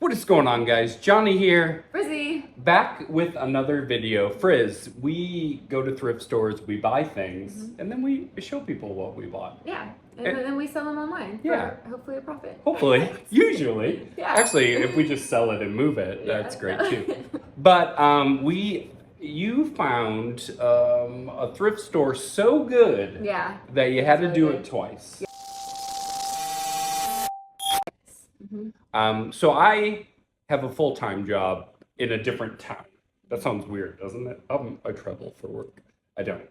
What is going on, guys? Johnny here. Frizzy. Back with another video. Frizz, we go to thrift stores, we buy things, and then we show people what we bought. Yeah, and then we sell them online for hopefully a profit. Hopefully, usually. Yeah. Actually, if we just sell it and move it, that's great too. But you found a thrift store so good that you had to do it twice. Yeah. So I have a full-time job in a different town. That sounds weird, doesn't it? I travel for work. I don't,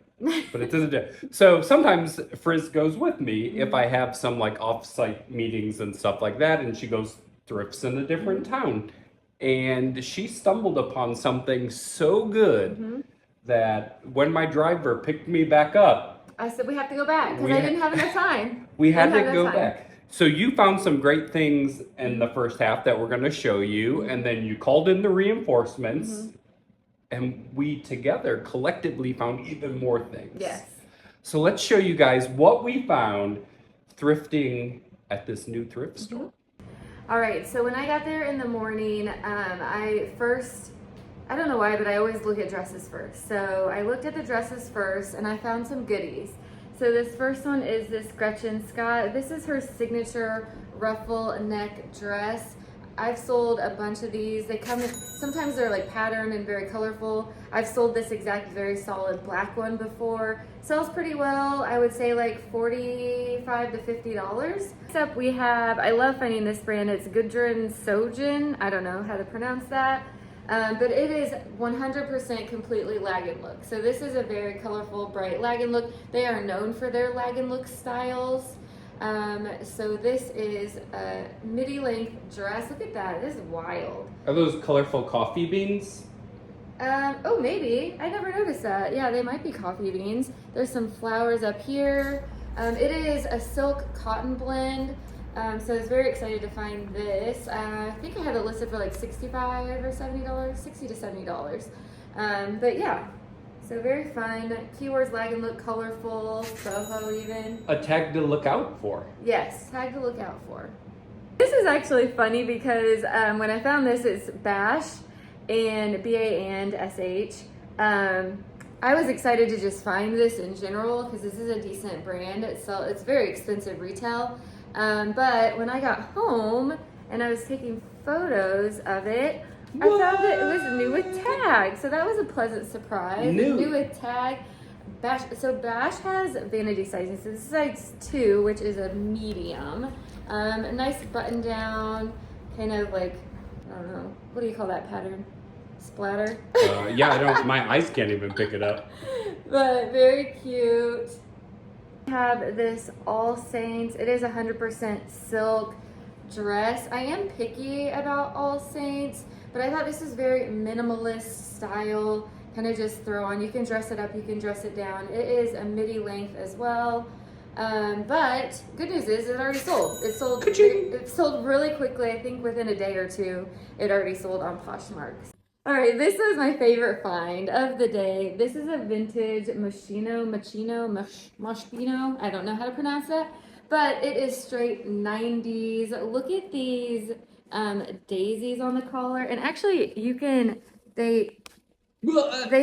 but it doesn't do. So sometimes Frizz goes with me if I have some like off-site meetings and stuff like that, and she goes thrifts in a different town. And she stumbled upon something so good that when my driver picked me back up, I said we have to go back because I didn't have enough time. We had to go back. So you found some great things in the first half that we're going to show you, and then you called in the reinforcements, and we together collectively found even more things. Yes. So let's show you guys what we found thrifting at this new thrift store. All right, so when I got there in the morning, I don't know why, but I always look at dresses first. So I looked at the dresses first, and I found some goodies. So this first one is this Gretchen Scott. This is her signature ruffle neck dress. I've sold a bunch of these. They come in, sometimes they're like patterned and very colorful. I've sold this exact very solid black one before. Sells pretty well. I would say like $45 to $50. Next up we have, I love finding this brand. It's Gudrun Sojin. I don't know how to pronounce that. But it is 100% completely lag and look. So this is a very colorful, bright lag and look. They are known for their lag and look styles. So this is a midi length dress. Look at that. This is wild. Are those colorful coffee beans? Oh, maybe. I never noticed that. Yeah, they might be coffee beans. There's some flowers up here. It is a silk cotton blend. So I was very excited to find this. I think I had it listed for like $65 or $70, $60 to $70. But yeah, so very fun. Keywords lag and look, colorful, boho even. A tag to look out for. Yes, tag to look out for. This is actually funny because when I found this, it's Bash and B-A and S-H. I was excited to just find this in general because this is a decent brand. It's very expensive retail. But when I got home and I was taking photos of it, I found that it was new with tag. So that was a pleasant surprise. New with tag. Bash has vanity sizing. So this is size 2, which is a medium. A nice button down, kind of like, I don't know, what do you call that pattern? Splatter? Yeah, my eyes can't even pick it up. But very cute. Have this All Saints. It is 100% silk dress. I am picky about All Saints, but I thought this was very minimalist style, kind of just throw on. You can dress it up, you can dress it down. It is a midi length as well. But good news is it already sold. It sold really quickly. I think within a day or two, it already sold on Poshmark. All right, this was my favorite find of the day. This is a vintage Moschino. I don't know how to pronounce that, but it is straight 90s. Look at these daisies on the collar, and actually they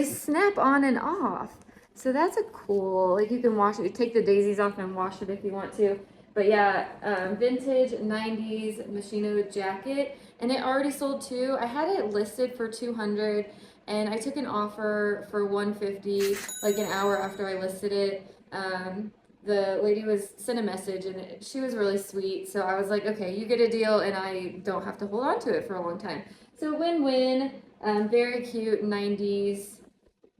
snap on and off. So that's a cool, like you can wash it. You take the daisies off and wash it if you want to. But yeah, vintage 90s Moschino jacket, and it already sold too. I had it listed for $200, and I took an offer for $150 like an hour after I listed it. The lady sent a message, and she was really sweet. So I was like, okay, you get a deal, and I don't have to hold on to it for a long time. So win-win. Very cute 90s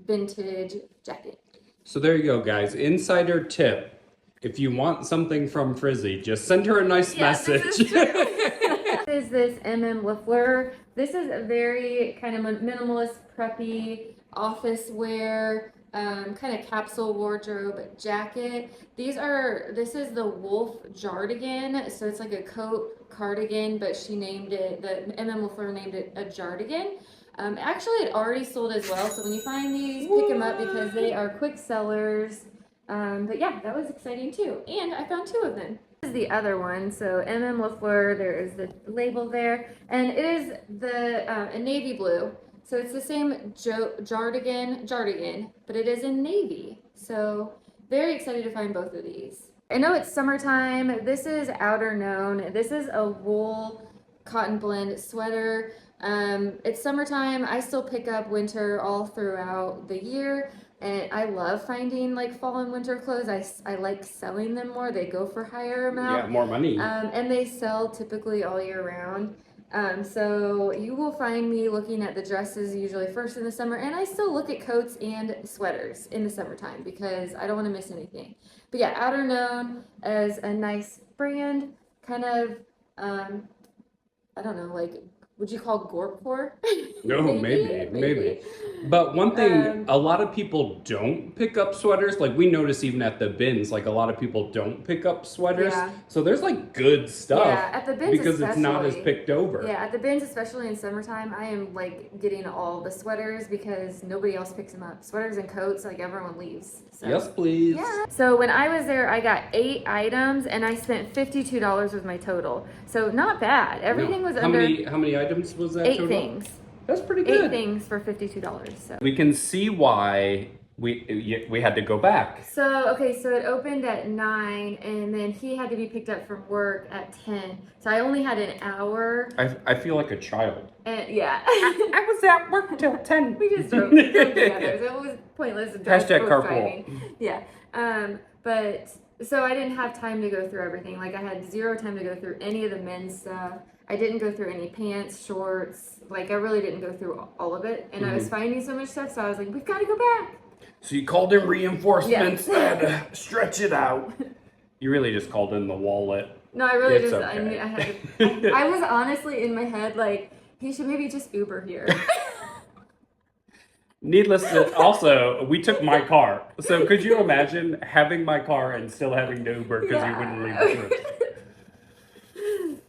vintage jacket. So there you go, guys. Insider tip. If you want something from Frizzy, just send her a nice message. This is this LaFleur. This is a very kind of minimalist, preppy office wear, kind of capsule wardrobe jacket. This is the Wolf Jardigan. So it's like a coat cardigan, but she named it, the LaFleur named it a Jardigan. Actually, it already sold as well. So when you find these, pick them up because they are quick sellers. But yeah, that was exciting too. And I found 2 of them. This is the other one. So MM LaFleur, there is the label there, and it is the navy blue. So it's the same Jardigan, but it is in navy. So very excited to find both of these. I know it's summertime. This is Outer Known. This is a wool cotton blend sweater. It's summertime. I still pick up winter all throughout the year, and I love finding like fall and winter clothes. I like selling them more. They go for higher amount. Yeah, more money. And they sell typically all year round. So you will find me looking at the dresses usually first in the summer, and I still look at coats and sweaters in the summertime because I don't want to miss anything. But yeah, Outer Known as a nice brand, kind of, I don't know, like, would you call Gorpcore? No, maybe. But one thing, a lot of people don't pick up sweaters. Like we notice even at the bins, like a lot of people don't pick up sweaters. Yeah. So there's like good stuff. Yeah, at the bins because it's not as especially. picked over. Yeah, at the bins, especially in summertime, I am like getting all the sweaters because nobody else picks them up. Sweaters and coats, like everyone leaves. So. Yes, please. Yeah. So when I was there, I got 8 items and I spent $52 was my total. So not bad. Everything was under. How many items was that 8 total? things. That's pretty good. 8 things for $52. So. We can see why we had to go back. So it opened at 9, and then he had to be picked up from work at 10. So I only had an hour. I feel like a child. And yeah, I was at work till 10. we just drove together. So it was pointless to drive. Hashtag both carpool. driving. Yeah. But so I didn't have time to go through everything. Like I had 0 time to go through any of the men's stuff. I didn't go through any pants, shorts. Like I really didn't go through all of it. And I was finding so much stuff. So I was like, we've got to go back. So you called in reinforcements. Yeah. I had to stretch it out. You really just called in the wallet. No, I really It's just, okay. I knew I had to, I was honestly in my head like, he should maybe just Uber here. Needless to also, we took my car. So could you imagine having my car and still having to Uber because you wouldn't leave the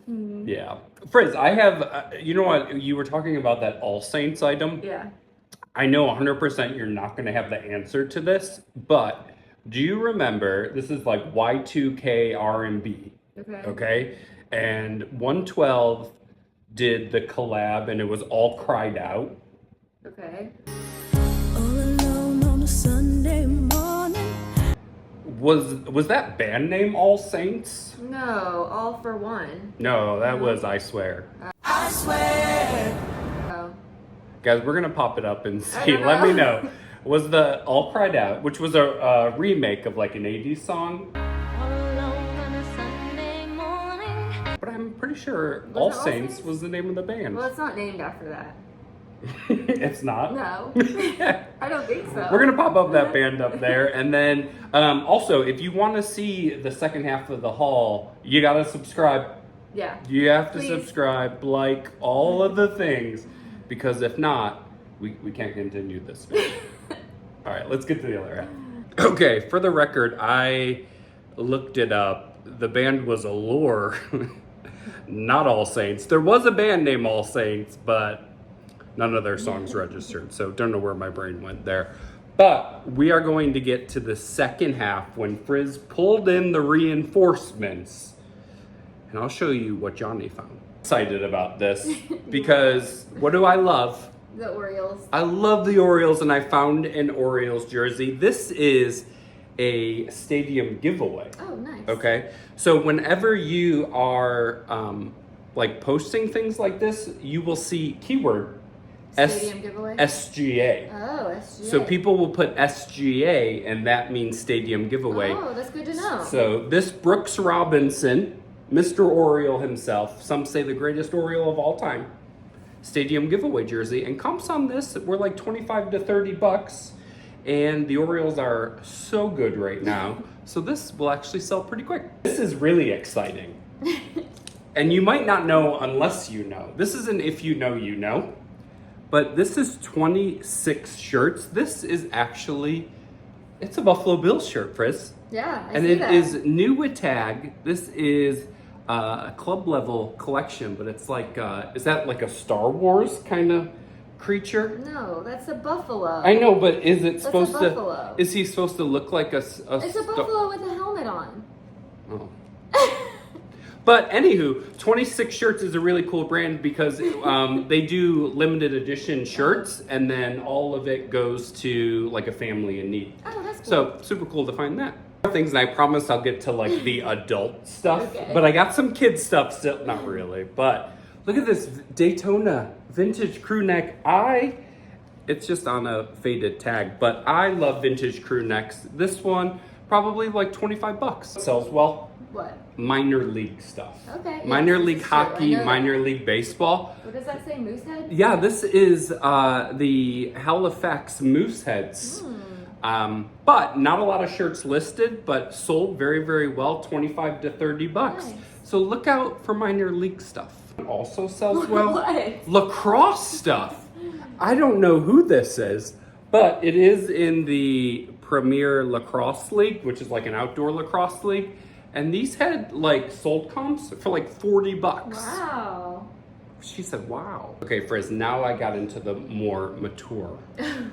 room? Yeah. Frizz, I have, you know what, you were talking about that All Saints item. Yeah. I know 100% you're not going to have the answer to this, but do you remember, this is like Y2K R&B, okay? And 112 did the collab and it was All Cried Out. Okay. All alone on a Sunday morning. Was that band name All Saints? No, All for One. No, that was I Swear. I swear. Oh. Guys, we're gonna pop it up and see. I don't Let me know. know. Was the All Cried Out, which was a remake of like an 80s song, All alone on a Sunday morning. but I'm pretty sure Was All it All Saints Saints? was the name of the band. Well, it's not named after that. It's not. No. I don't think so. We're gonna pop up that band up there, and then also if you want to see the second half of the haul, you gotta subscribe. Yeah. You have to Please. subscribe, like all of the things, because if not, we can't continue this video. All right, let's get to the other half. Okay, for the record, I looked it up. The band was Allure, not All Saints. There was a band named All Saints, but none of their songs registered, so don't know where my brain went there. But we are going to get to the second half when Frizz pulled in the reinforcements, and I'll show you what Johnny found. Excited about this because what do I love? The Orioles. I love the Orioles, and I found an Orioles jersey. This is a stadium giveaway. Oh, nice. Okay, so whenever you are like posting things like this, you will see keyword Stadium giveaway? SGA. Oh, SGA. So people will put SGA, and that means stadium giveaway. Oh, that's good to know. So this Brooks Robinson, Mr. Oriole himself, some say the greatest Oriole of all time, stadium giveaway jersey, and comps on this were like 25 to 30 bucks, and the Orioles are so good right now, so this will actually sell pretty quick. This is really exciting. And you might not know unless you know. This isn't if you know, you know. But this is 26 shirts. This is actually, it's a Buffalo Bills shirt, Frizz. Yeah, I And see it that. is new with tag. This is a club level collection, but it's like, is that like a Star Wars kind of creature? No, that's a buffalo. I know, but is it That's supposed a to, buffalo. is he supposed to look like a It's a buffalo with a helmet on. Oh. But anywho, 26 Shirts is a really cool brand because they do limited edition shirts, and then all of it goes to like a family in need. Oh, that's cool. So super cool to find that. Things, and I promise I'll get to like the adult stuff, Okay. but I got some kids stuff still. Not really, but look at this Daytona vintage crew neck. It's just on a faded tag, but I love vintage crew necks. This one probably like $25. Sells well. What? Minor league stuff. Okay. Minor yes, league this is true. I hockey, know minor that. league baseball. What does that say? Moosehead? Yeah, this is the Halifax Mooseheads. But not a lot of shirts listed, but sold very, very well, 25 to 30 bucks. Nice. So look out for minor league stuff. It also sells well. What? Lacrosse stuff. I don't know who this is, but it is in the Premier Lacrosse League, which is like an outdoor lacrosse league. And these had like sold comps for like 40 bucks. Wow. She said, wow. Okay, Frizz, now I got into the more mature.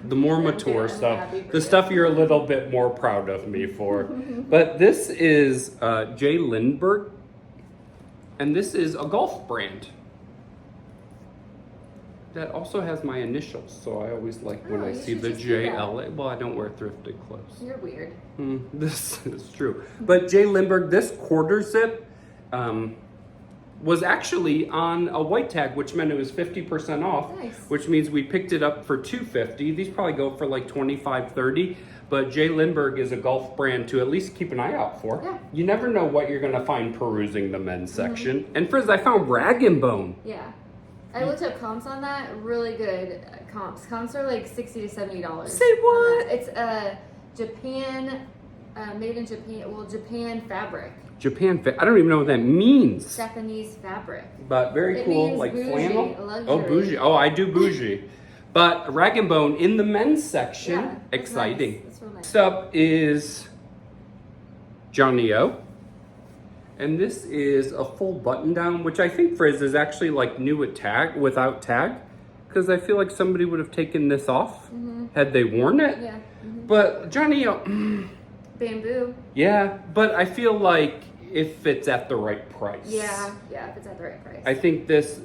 The more mature I'm stuff. happy for The you. stuff you're a little bit more proud of me for. But this is J. Lindbergh. And this is a golf brand. That also has my initials, so I always like when Oh, I you see should the just do that. JLA. Well, I don't wear thrifted clothes. You're weird. This is true. But J. Lindbergh, this quarter zip was actually on a white tag, which meant it was 50% off, Nice. which means we picked it up for $250. These probably go for like $25, $30. But J. Lindbergh is a golf brand to at least keep an eye out for. Yeah. You never know what you're going to find perusing the men's section. And Frizz, I found Rag & Bone. Yeah. I looked up comps on that. Really good comps. Comps are like $60 to $70. Say what? It's Japan, made in Japan. Well, Japan fabric. Japan Fit. I don't even know what that means. Japanese fabric. But very It cool, means like bougie, flannel. luxury. Oh, bougie. Oh, I do bougie. But Rag & Bone in the men's section, Yeah, that's exciting. nice. That's real nice. Next up is Johnny O. And this is a full button down, which I think Frizz is actually like new at tag, without tag. Because I feel like somebody would have taken this off had they worn it. Yeah. But Johnny O, Bamboo. yeah, but I feel like if it's at the right price. Yeah. Yeah. If it's at the right price. I think this,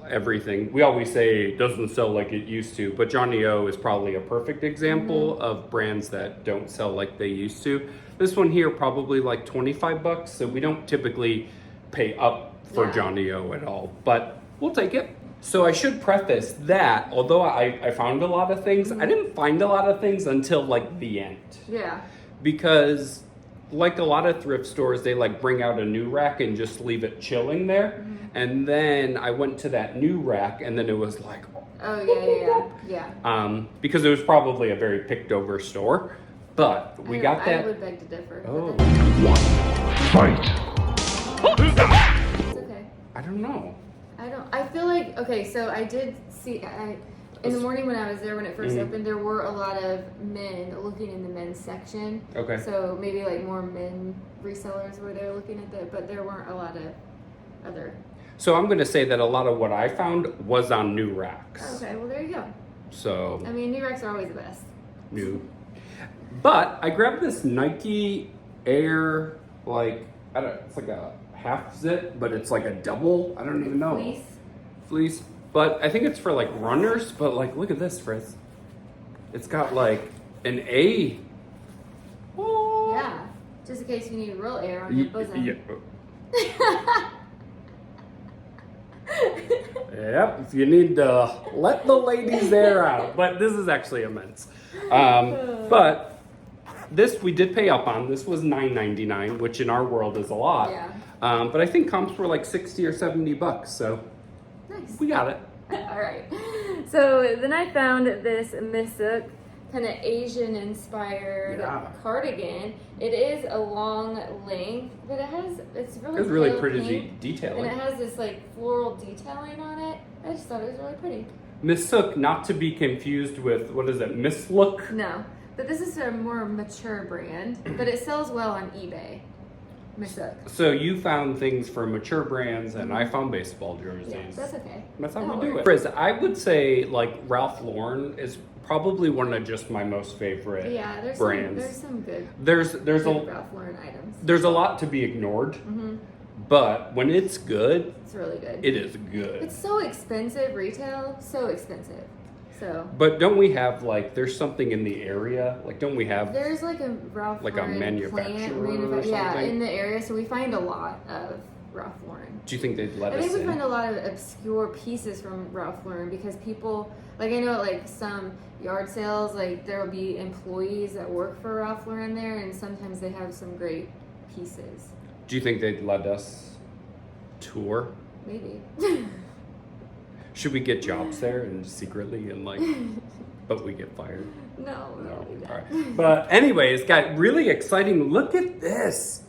everything, we always say it doesn't sell like it used to, but Johnny O is probably a perfect example of brands that don't sell like they used to. This one here, probably like 25 bucks, so we don't typically pay up for Yeah. Johnny O at all, but we'll take it. So I should preface that, although I found a lot of things, I didn't find a lot of things until like the end. Yeah. Because like a lot of thrift stores, they like bring out a new rack and just leave it chilling there. And then I went to that new rack and then it was like, Oh yeah. because it was probably a very picked over store. But we got I that. would beg to differ. Oh. But then Fight. it's okay. I don't know. I feel like, okay, so I did see, in the morning when I was there, when it 1st opened, there were a lot of men looking in the men's section. Okay. So maybe like more men resellers were there looking at that, but there weren't a lot of other. So I'm going to say that a lot of what I found was on new racks. Okay, well there you go. So I mean, new racks are always the best. new. But I grabbed this Nike Air, like, I don't, it's like a half zip, but it's like a double. I don't even know. Fleece. But I think it's for like runners. But like, look at this, Frizz. It's got like an A. Oh. Yeah, just in case you need real air on your bosom. Yeah. Yep, if you need to let the ladies air out. But this is actually immense. But this we did pay up on. This was $9.99, which in our world is a lot. Yeah. But I think comps were like 60 or 70 bucks. So Nice. we got it. All right. So then I found this Misuk kind of Asian inspired Yeah. cardigan. It is a long length, but it's It's really pale pretty pink, and detailing. it has this like floral detailing on it. I just thought it was really pretty. Misuk, not to be confused with, what is it, Mislook? No, but this is a more mature brand, but it sells well on eBay. Misuk. So you found things for mature brands, and I found baseball jerseys. Yeah, that's okay. That's how That'll we do work. it. Frizz, I would say like Ralph Lauren is probably one of just my most favorite Yeah, there's brands. some good There's good a Ralph Lauren items. there's a lot to be ignored, But when it's good, It's really good. it is good. It's so expensive retail, so expensive. So But don't we have like there's something in the area? Like don't we have there's like a Ralph like a Lauren manufacturer or yeah, something? in the area. So we find a lot of Ralph Lauren. Do you think they'd let I us think we in? find a lot of obscure pieces from Ralph Lauren because people, like I know at like some yard sales, like there will be employees that work for Ralph Lauren there, and sometimes they have some great pieces. Do you think they'd let us tour? Maybe. Should we get jobs there and secretly and like, but we get fired? No. All right. But anyways, got really exciting. Look at this.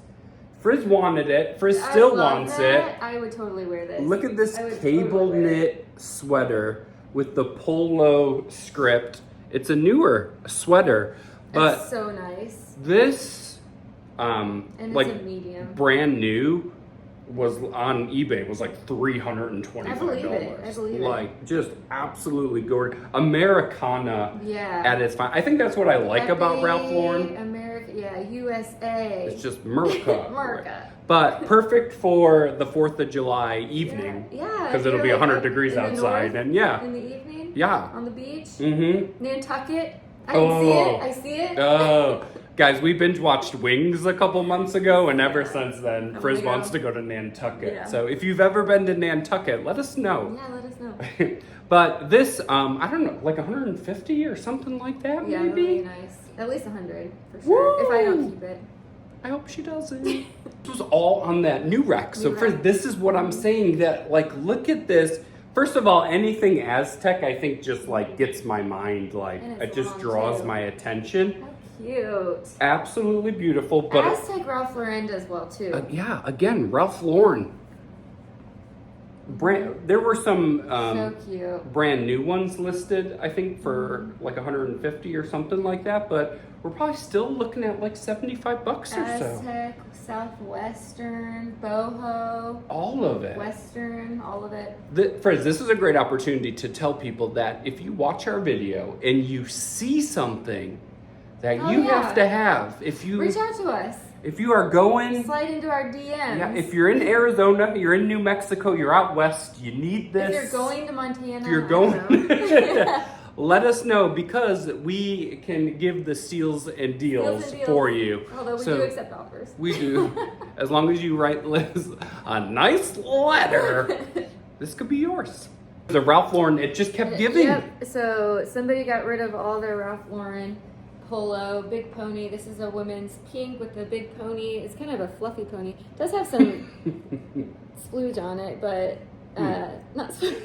Frizz wanted it. Frizz still wants it. I would totally wear this. Look at this I would cable totally wear it. knit sweater with the polo script. It's a newer sweater, but It's so nice. this, And it's like a medium. brand new, was on eBay. Was like $325. I believe it. I believe it. Like just absolutely gorgeous. Americana Yeah. at its fine. I think that's what I like about Ralph Lauren. America, yeah, USA. It's just Merca. America. But perfect for the 4th of July evening. Yeah. Because if it'll you're, be like, 100 up degrees in the outside. north And yeah. In the evening. Yeah. On the beach. Mm-hmm. Nantucket. I can see it. I see it. Oh. Guys, we binge watched Wings a couple months ago, and ever since then, Oh Frizz my wants God. to go to Nantucket. Yeah. So if you've ever been to Nantucket, let us know. Yeah, let us know. But this, I don't know, like 150 or something like that, Yeah, maybe? really nice. At least 100 for sure. If I Woo! don't keep it. I hope she doesn't. This was all on that new rack. So New Frizz, rack. this is what I'm saying, that like, look at this. First of all, anything Aztec, I think just like gets my mind, like And it it's just long, draws too. my attention. How cute. Absolutely beautiful, but Aztec Ralph Lauren does well too. yeah, again, Ralph Lauren. There were some So cute. brand new ones listed, I think, for like 150 or something like that, but we're probably still looking at like $75 or so. Aztec, Southwestern, Boho, All of it. Western, all of it. Frizz, this is a great opportunity to tell people that if you watch our video and you see something that Oh, you yeah. have to have, if you Reach out to us. if you are going, Slide into our DMs. yeah, if you're in Arizona, you're in New Mexico, you're out west, you need this. If you're going to Montana, If you're I don't going, know. let us know because we can give the steals and deals, Deals and deals. for you. Although we So, do accept offers. we do. As long as you write Liz a nice letter, this could be yours. The Ralph Lauren, it just kept giving. Yep. So somebody got rid of all their Ralph Lauren polo, big pony. This is a women's pink with the big pony. It's kind of a fluffy pony. It does have some splooge on it, but not splooge.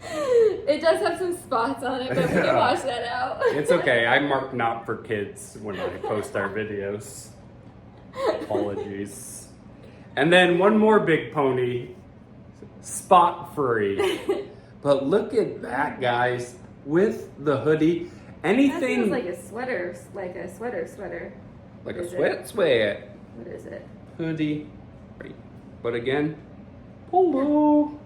It does have some spots on it, but we can wash that out. It's okay. I mark not for kids when I post our videos. Apologies. And then one more big pony, spot free. But look at that, guys, with the hoodie. That Anything feels like a sweater, like a sweater. like What a is it? sweat, What is it? hoodie. Right. But again, polo.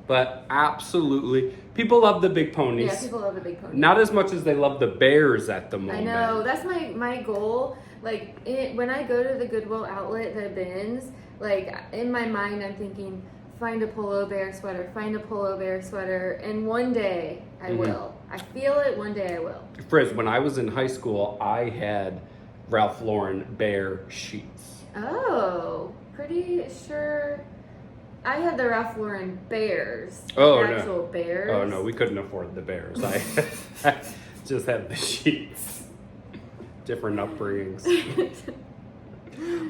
But absolutely, people love the big ponies. Yeah, people love the big pony. Not as much as they love the bears at the I moment. know, that's my goal. Like when I go to the Goodwill outlet, the bins, like in my mind I'm thinking, find a polo bear sweater, find a polo bear sweater, and one day I will. I feel it, one day I will. Frizz, when I was in high school, I had Ralph Lauren bear sheets. Oh, pretty sure I had the Ralph Lauren bears. Oh, the no. actual bears. Oh no, we couldn't afford the bears. I just had the sheets. Different upbringings.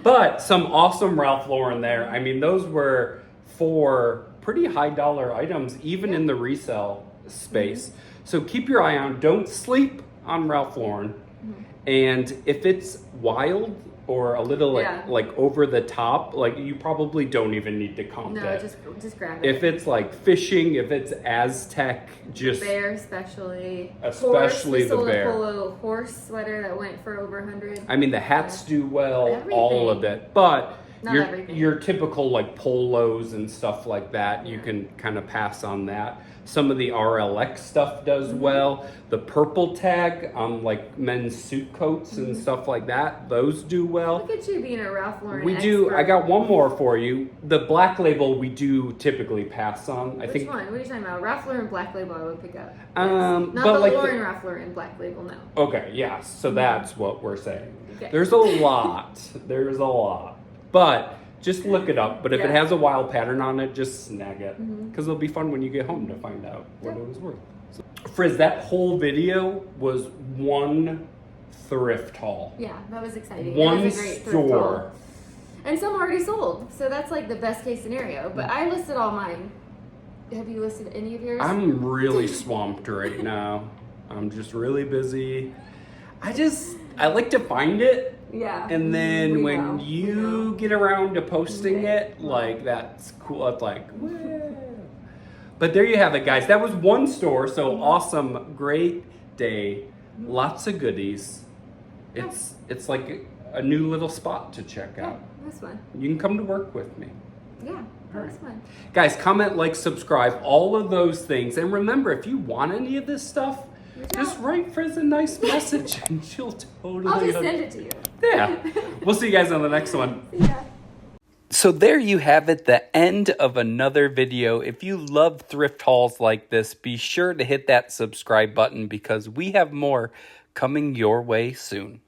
But some awesome Ralph Lauren there. I mean, those were for pretty high dollar items, even in the resale space. So keep your eye on. Don't sleep on Ralph Lauren. And if it's wild or a little like over the top, like you probably don't even need to comp No, it. just grab it. If it's like fishing, if it's Aztec, just Bear especially. Especially we the sold bear. a polo horse sweater that went for over 100. I mean, the hats do well, Everything. all of it. But Not everything. Your typical like polos and stuff like that, you can kind of pass on that. Some of the RLX stuff does well. The purple tag on like men's suit coats and stuff like that, those do well. Look at you being a Ralph Lauren We expert. do. I got one more for you. The black label we do typically pass on. Which one? What are you talking about? Ralph Lauren Black Label I would pick up. Not Not the like Lauren Ralph Lauren Black Label, no. Okay, yes. So that's what we're saying. Okay. There's a lot. There's a lot. But just look it up. But if it Yeah. has a wild pattern on it, just snag it. Because it'll be fun when you get home to find out what it was worth. So, Frizz, that whole video was one thrift haul. Yeah, that was exciting. One That was a great thrift store. haul. And some already sold. So that's like the best case scenario. But I listed all mine. Have you listed any of yours? I'm really swamped right now. I'm just really busy. I like to find it. Yeah. And then We when know. you get around to posting it, like that's cool. It's like, woo. But there you have it, guys. That was one store. So awesome, great day, lots of goodies. It's like a new little spot to check out. That's fun. You can come to work with me. Yeah, that was fun. Guys, comment, like, subscribe, all of those things. And remember, if you want any of this stuff, just write Frizz a nice message and she'll totally. I'll just send it to you. Yeah. We'll see you guys on the next one. Yeah. So there you have it, the end of another video. If you love thrift hauls like this, be sure to hit that subscribe button because we have more coming your way soon.